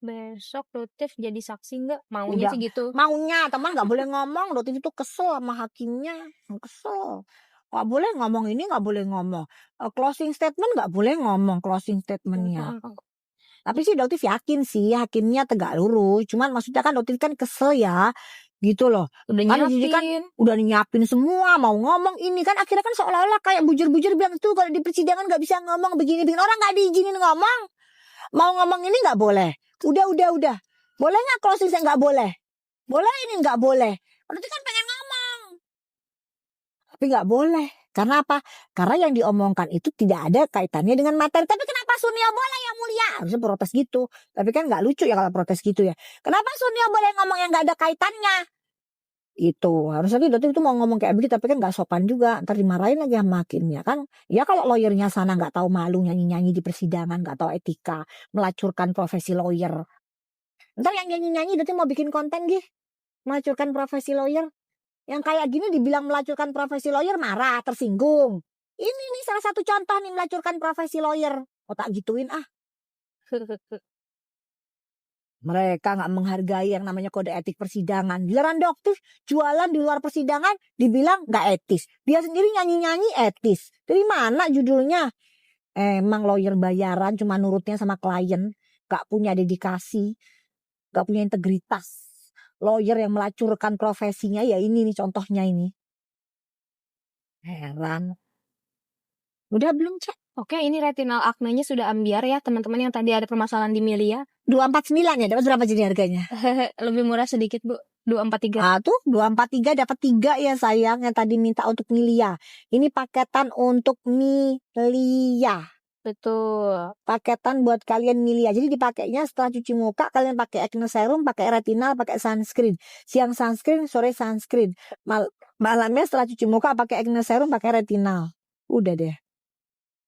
Besok Dotif jadi saksi nggak? Maunya Udah sih gitu. maunya, teman nggak boleh ngomong. Dotif itu kesel sama hakimnya, kesel. Nggak boleh ngomong ini, nggak boleh ngomong. Closing statement nggak boleh ngomong closing statementnya. Tapi sih Dotif yakin sih hakimnya tegak lurus. Cuman maksudnya kan Dotif kan kesel ya, gitu loh. Udah Kan jadi kan nyiapin. udah nyiapin semua, mau ngomong ini kan akhirnya kan seolah-olah kayak bujur-bujur bilang tuh kalau di persidangan nggak bisa ngomong begini, begini. Orang nggak diizinin ngomong. Mau ngomong ini nggak boleh. Udah. Boleh nggak closing saya nggak boleh? Boleh ini nggak boleh. Berarti kan pengen ngomong. Tapi nggak boleh. Karena apa? Karena yang diomongkan itu tidak ada kaitannya dengan materi. Tapi kenapa Sunio boleh yang mulia? Harusnya protes gitu. Tapi kan nggak lucu ya kalau protes gitu ya. Kenapa Sunio boleh ngomong yang nggak ada kaitannya? Itu harusnya Dotif itu mau ngomong kayak begitu, tapi kan nggak sopan juga. Ntar dimarahin lagi sama hakimnya kan. Ya kalau lawyernya sana nggak tahu malu nyanyi-nyanyi di persidangan, nggak tahu etika, melacurkan profesi lawyer. Ntar yang nyanyi-nyanyi Dotif mau bikin konten gih, melacurkan profesi lawyer. Yang kayak gini dibilang melacurkan profesi lawyer marah, tersinggung. Ini nih salah satu contoh nih melacurkan profesi lawyer. Otak gituin ah. Mereka nggak menghargai yang namanya kode etik persidangan. Giliran Dotif jualan di luar persidangan dibilang nggak etis. Dia sendiri nyanyi-nyanyi etis. Dari mana judulnya? Emang lawyer bayaran cuma nurutnya sama klien. Gak punya dedikasi. Gak punya integritas. Lawyer yang melacurkan profesinya ya ini nih contohnya ini. Heran. Udah belum cek? Oke, ini retinal aknenya sudah ambiar ya teman-teman yang tadi ada permasalahan di Milia. 249 ya, dapat berapa jadi harganya? Lebih murah sedikit Bu, 243. Ah tuh 243 dapat 3 ya sayang yang tadi minta untuk Milia. Ini paketan untuk Milia. Betul. Paketan buat kalian Milia. Jadi dipakainya setelah cuci muka kalian pakai acne serum, pakai retinal, pakai sunscreen. Siang sunscreen, sore sunscreen. Malamnya setelah cuci muka pakai acne serum, pakai retinal. Udah deh.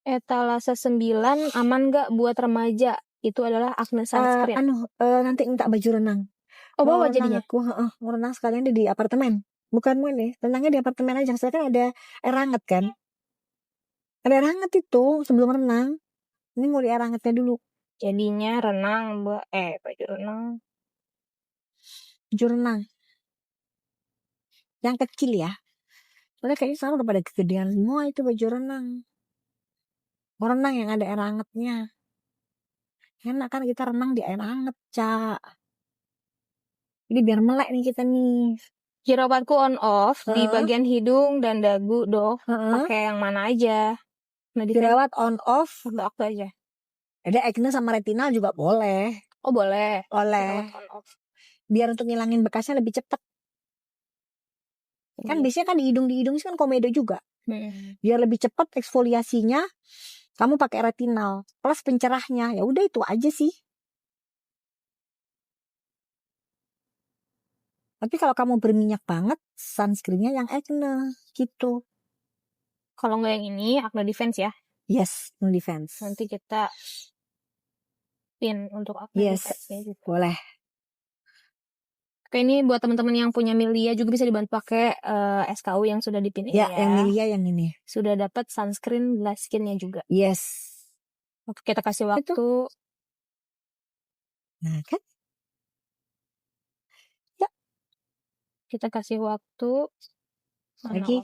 Etalase 9 aman gak buat remaja? Itu adalah acne sunscreen. Nanti minta baju renang. Oh, bawa renang jadinya? aku, mau renang sekalian di apartemen. Bukan mau nih, renangnya di apartemen aja. Saya kan ada air hangat kan. Ada air hangat itu sebelum renang. Ini mau di air hangatnya dulu. Jadinya renang, baju renang. Baju renang. Yang kecil ya. Soalnya kayaknya sekarang udah pada kegedean semua itu baju renang. Mau renang yang ada air hangatnya. Enak kan kita renang di air hangat, Cak. Jadi biar melek nih kita nih. Jerawatku on off di bagian hidung dan dagu, Dok. Pakai yang mana aja? Jerawat on off. Untuk aku aja. Ada acne sama retinal juga boleh. Oh, boleh. Boleh. Jerawat on off. Biar untuk ngilangin bekasnya lebih cepat. Kan biasanya kan di hidung kan komedo juga. Biar lebih cepat eksfoliasinya, kamu pakai retinal plus pencerahnya. Ya udah itu aja sih. Tapi kalau kamu berminyak banget, sunscreennya yang acne gitu. Kalau nggak yang ini, acne defense ya? Yes, no defense. Nanti kita pin untuk acne defense gitu. Boleh. Oke, ini buat teman-teman yang punya Milia juga bisa dibantu pakai SKU yang sudah dipin ini ya. Yang Milia yang ini. Sudah dapat sunscreen glass skinnya juga. Yes. Oke, kita kasih waktu. Nah kan? Ya. Kita kasih waktu. Lagi.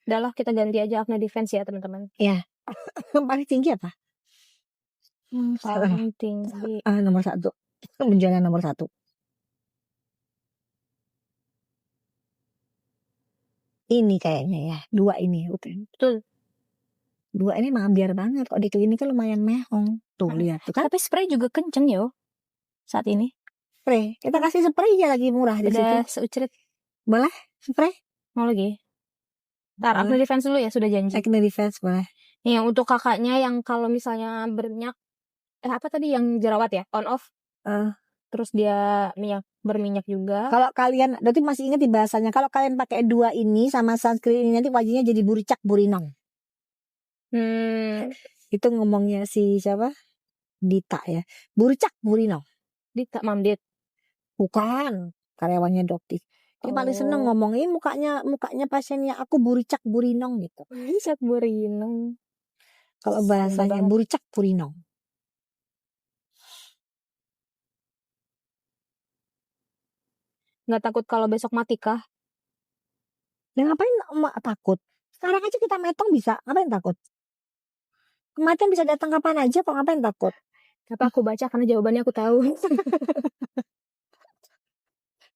Udah lah, kita ganti aja acne defense ya teman-teman. Ya. Paling tinggi apa? Paling tinggi. Nomor 1. Menjualnya nomor 1. Ini kayaknya ya. 2 ini. Betul. 2 ini mah ambiar banget. Kok di klinik kan lumayan mehong. Tuh lihat tuh kan. Tapi spray juga kenceng yo. Saat ini. Spray. Kita kasih spray aja lagi murah di situ. Udah seucrit. Boleh? Spray? Mau lagi? Ntar acne defense dulu ya, sudah janji. Acne defense boleh. Nih yang untuk kakaknya yang kalau misalnya berminyak, apa tadi yang jerawat ya? On off. Terus dia berminyak juga. Kalau kalian, berarti masih ingat di bahasanya, kalau kalian pakai 2 ini sama sunscreen ini nanti wajahnya jadi buricak burinong. Itu ngomongnya si siapa? Dita ya. Buricak burinong. Dita, Mam Dit. Bukan, karyawannya Dotif. Dia paling seneng ngomongin mukanya pasiennya aku buricak burinong gitu. Buricak burinong. Kalau bahasanya buricak burinong. Nggak takut kalau besok mati kah? Ya ngapain emak takut? Sekarang aja kita metong bisa, ngapain takut? Kematian bisa datang kapan aja kok, ngapain takut? Tapi aku baca karena jawabannya aku tahu.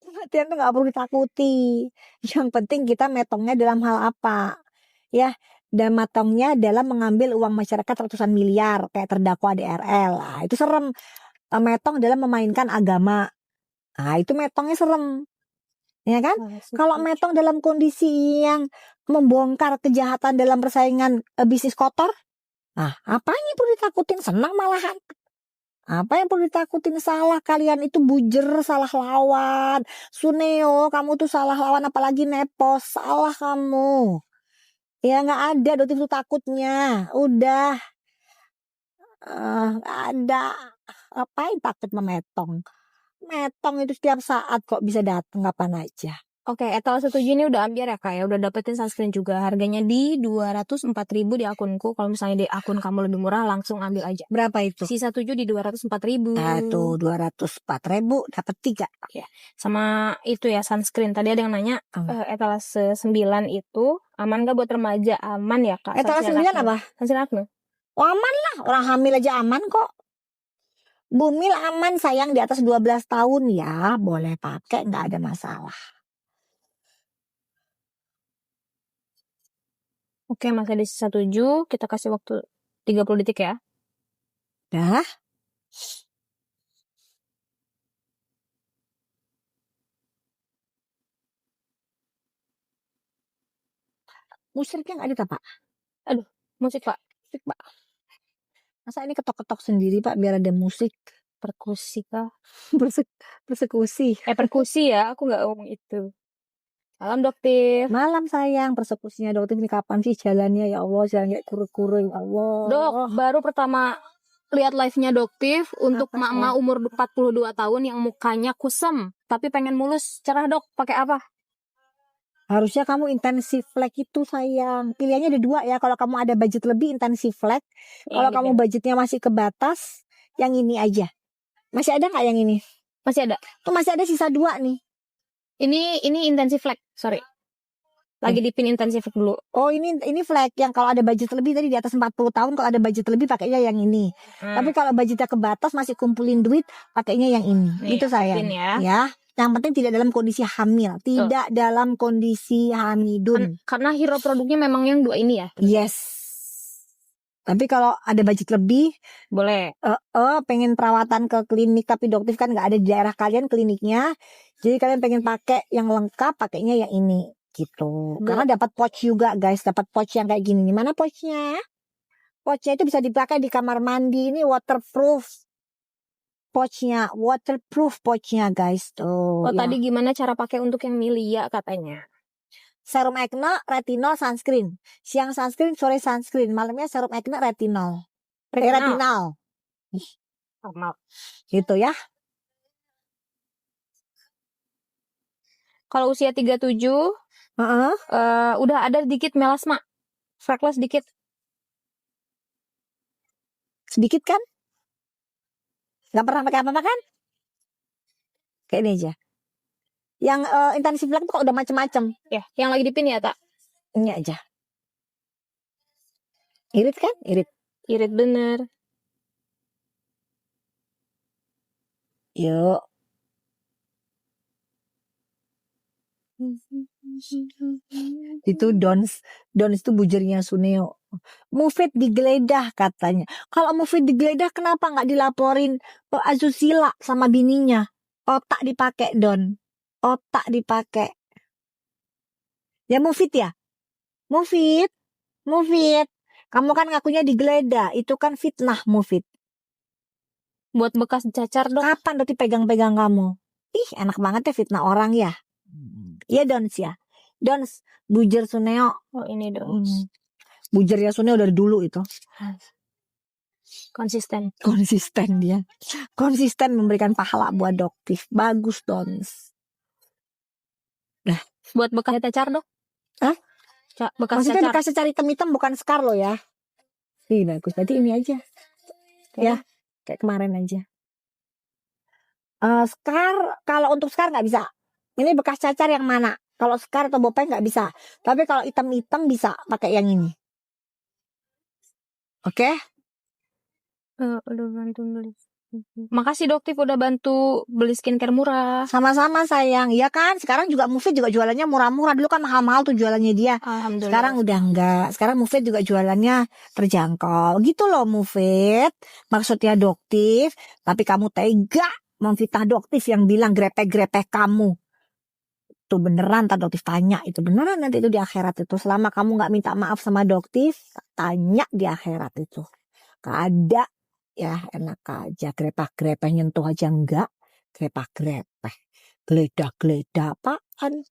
Kematian tuh gak perlu ditakuti. Yang penting kita metongnya dalam hal apa? Ya, dan matongnya dalam mengambil uang masyarakat ratusan miliar kayak terdakwa DRL. Nah, itu serem. Metong dalam memainkan agama. Nah, itu metongnya serem. Ya kan? Kalau metong dalam kondisi yang membongkar kejahatan dalam persaingan bisnis kotor, nah, apa yang perlu ditakutin? Senang malahan. Apa yang perlu ditakutin? Salah kalian itu bujer, salah lawan. Suneo, kamu tuh salah lawan, apalagi nepos, salah kamu. Ya nggak ada Dotif itu takutnya. Udah, nggak ada. Apain takut memetong? Metong itu setiap saat kok bisa datang kapan aja. Oke, etalase 7 ini udah ambil ya kak ya, udah dapetin sunscreen juga. Harganya di 204.000 di akunku. Kalau misalnya di akun kamu lebih murah, langsung ambil aja. Berapa itu? Sisa 7 di 204.000. Nah tuh 204.000 dapat 3. Ya. Sama itu ya sunscreen. Tadi ada yang nanya etalase 9 itu aman gak buat remaja? Aman ya kak? Etalase 9 apa? Sunscreen acne. Oh, aman lah, orang hamil aja aman kok. Bumil aman sayang, di atas 12 tahun ya, boleh pakai, nggak ada masalah. Oke, masih di sisa 7, kita kasih waktu 30 detik ya. Dah. Musiknya nggak ada Pak? Aduh, musik Pak. Musik Pak. Masa ini ketok-ketok sendiri Pak biar ada musik? Perkusi kah? Persekusi. Perkusi ya, aku nggak ngomong itu. Malam Doktif. Malam sayang, persekusinya Doktif ini kapan sih jalannya ya Allah, jalan kayak kuru-kuru ya Allah. Dok, baru pertama lihat live-nya Doktif untuk mama umur 42 tahun yang mukanya kusem tapi pengen mulus cerah Dok, pakai apa? Harusnya kamu intensif flag itu sayang. Pilihannya ada 2 ya. Kalau kamu ada budget lebih intensif flag. Kalau kamu budgetnya masih kebatas, yang ini aja. Masih ada nggak yang ini? Masih ada. Tuh masih ada sisa 2 nih. Ini intensif flag, sorry. Lagi dipin intensif dulu. Oh ini flag yang kalau ada budget lebih tadi di atas 40 tahun, kalau ada budget lebih pakainya yang ini. Tapi kalau budgetnya kebatas masih kumpulin duit, pakainya yang ini. Nih, itu sayang. Ya. Yang penting tidak dalam kondisi hamil, tidak dalam kondisi hamidun. Karena hero produknya memang yang 2 ini ya. Yes. Tapi kalau ada budget lebih, boleh. Pengen perawatan ke klinik tapi Doktif kan nggak ada di daerah kalian kliniknya. Jadi kalian pengen pakai yang lengkap, pakainya yang ini gitu. Karena dapat pouch juga guys, dapat pouch yang kayak gini. Mana pouchnya? Pouchnya itu bisa dipakai di kamar mandi. Ini waterproof. Pouchnya waterproof pouchnya guys tuh. Tadi gimana cara pakai untuk yang Milia katanya? Serum acne, retinol, sunscreen. Siang sunscreen, sore sunscreen. Malamnya serum acne, retinol. Retinol. Normal. Gitu ya. Kalau usia 37, udah ada dikit melasma. Freckles dikit. Sedikit kan? Gak pernah pakai apa-apa kan? Kayak ini aja. Yang intensif flag tuh udah macem-macem. Ya, yang lagi dipin ya tak? Ini aja. Irit kan? Irit. Irit bener. Yuk. Itu Dons itu bujernya Suneo. Mufid digeledah katanya. Kalau Mufid digeledah kenapa nggak dilaporin ke Asusila sama bininya? Otak dipakai Don. Otak dipakai. Ya Mufid ya? Mufid. Kamu kan ngakunya digeledah. Itu kan fitnah Mufid. Buat bekas cacar Dok. Kapan Doti pegang-pegang kamu? Ih enak banget ya fitnah orang ya. Iya Dons ya. Dons bujer Suneo. Oh ini Dons. Bujernya Suneo dari dulu itu. Konsisten dia. Konsisten memberikan pahala buat Doktif. Bagus Dons. Nah, buat bekas cacar Dok. Hah? Bekas maksudnya cacar. bekas cari hitam-hitam bukan scar lo ya. Ih bagus. Berarti ini aja. Ya, kayak kemarin aja. Scar, kalau untuk scar nggak bisa. Ini bekas cacar yang mana? Kalau Sekar atau Bopeng nggak bisa. Tapi kalau hitam-hitam bisa pakai yang ini. Oke? Udah bantu beli. Makasih Doktif udah bantu beli skincare murah. Sama-sama sayang. Iya kan? Sekarang juga Mufid juga jualannya murah-murah. Dulu kan mahal-mahal tuh jualannya dia. Alhamdulillah. Sekarang udah enggak. Sekarang Mufid juga jualannya terjangkau. Gitu loh Mufid. Maksudnya Doktif. Tapi kamu tega memfitnah Doktif yang bilang grepek-grepek kamu. Itu beneran, ntar Doktif tanya. Itu beneran nanti itu di akhirat itu. Selama kamu gak minta maaf sama Doktif, tanya di akhirat itu. Gak ada. Ya enak aja. Grepah-grepeh nyentuh aja enggak. Grepah-grepeh. Geledah-geledah apaan.